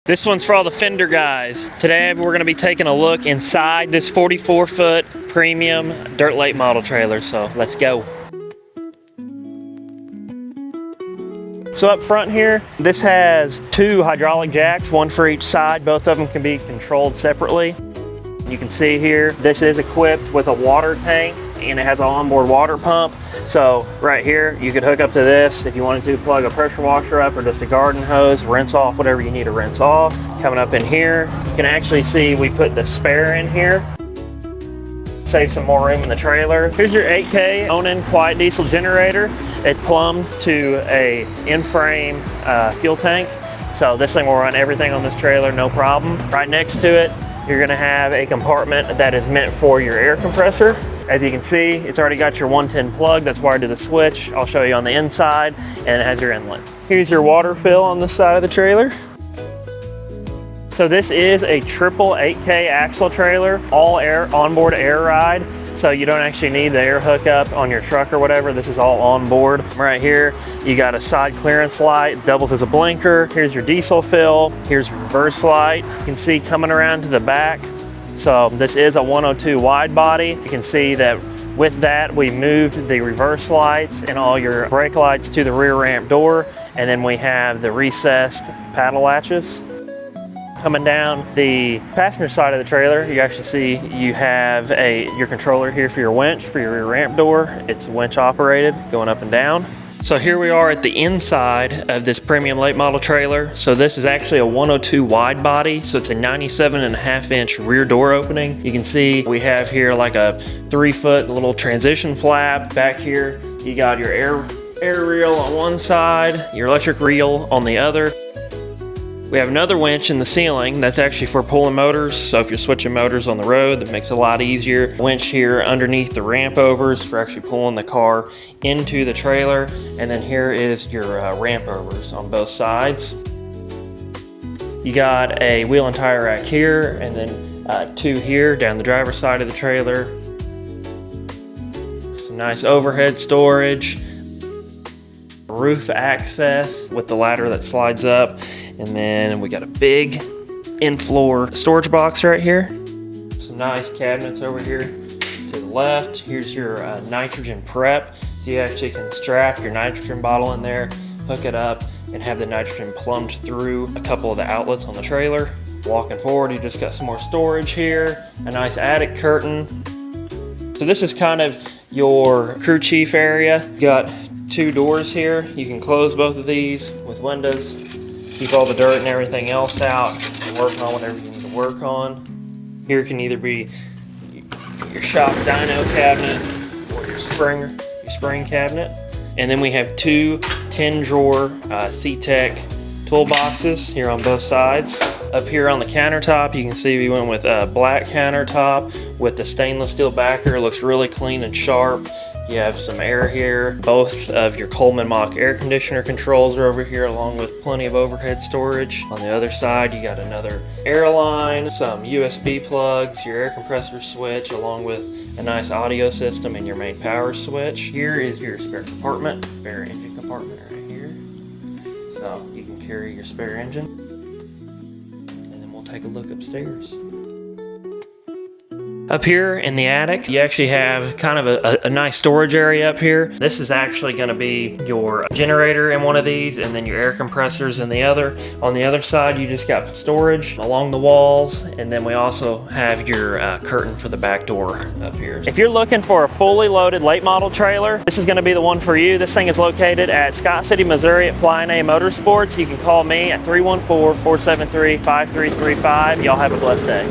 This one's for all the fender guys. Today we're going to be taking a look inside this 44-foot premium dirt late model trailer, so let's go. So up front here, this has two hydraulic jacks, one for each side. Both of them can be controlled separately. You can see here, this is equipped with a water tank and it has an onboard water pump. So right here, you could hook up to this if you wanted to plug a pressure washer up or just a garden hose, rinse off whatever you need to rinse off. Coming up in here, you can actually see we put the spare in here. Save some more room in the trailer. Here's your 8K Onan quiet diesel generator. It's plumbed to a in-frame fuel tank. So this thing will run everything on this trailer, no problem. Right next to it, you're gonna have a compartment that is meant for your air compressor. As you can see, it's already got your 110 plug that's wired to the switch. I'll show you on the inside, and it has your inlet. Here's your water fill on this side of the trailer. So this is a triple 8K axle trailer, all air, onboard air ride. So you don't actually need the air hookup on your truck or whatever. This is all on board. Right here, you got a side clearance light, doubles as a blinker. Here's your diesel fill. Here's your reverse light. You can see coming around to the back. So this is a 102 wide body. You can see that with that, we moved the reverse lights and all your brake lights to the rear ramp door. And then we have the recessed paddle latches. Coming down the passenger side of the trailer, you actually see you have your controller here for your winch, for your rear ramp door. It's winch operated, going up and down. So here we are at the inside of this premium late model trailer. So this is actually a 102 wide body. So it's a 97.5-inch rear door opening. You can see we have here like a 3-foot little transition flap. Back here, you got your air reel on one side, your electric reel on the other. We have another winch in the ceiling that's actually for pulling motors. So if you're switching motors on the road, that makes it a lot easier. Winch here underneath the ramp overs for actually pulling the car into the trailer. And then here is your ramp overs on both sides. You got a wheel and tire rack here, and then two here down the driver's side of the trailer. Some nice overhead storage. Roof access with the ladder that slides up. And then we got a big in-floor storage box right here. Some nice cabinets over here to the left. Here's your nitrogen prep. So you actually can strap your nitrogen bottle in there, hook it up, and have the nitrogen plumbed through a couple of the outlets on the trailer. Walking forward, you just got some more storage here, a nice attic curtain. So this is kind of your crew chief area. You got two doors here. You can close both of these with windows. Keep all the dirt and everything else out and work on whatever you need to work on. Here can either be your shop dyno cabinet or your spring cabinet. And then we have two 10-drawer C-Tech toolboxes here on both sides. Up here on the countertop, you can see we went with a black countertop with the stainless steel backer. It looks really clean and sharp. You have some air here. Both of your Coleman Mach air conditioner controls are over here, along with plenty of overhead storage. On the other side, you got another air line, some USB plugs, your air compressor switch, along with a nice audio system and your main power switch. Here is your spare compartment, spare engine compartment right here. So you can carry your spare engine. And then we'll take a look upstairs. Up here in the attic, you actually have kind of a nice storage area up here. This is actually going to be your generator in one of these, and then your air compressors in the other. On the other side, you just got storage along the walls, and then we also have your curtain for the back door up here. If you're looking for a fully loaded late model trailer, this is going to be the one for you. This thing is located at Scott City, Missouri at Flying A Motorsports. You can call me at 314-473-5335. Y'all have a blessed day.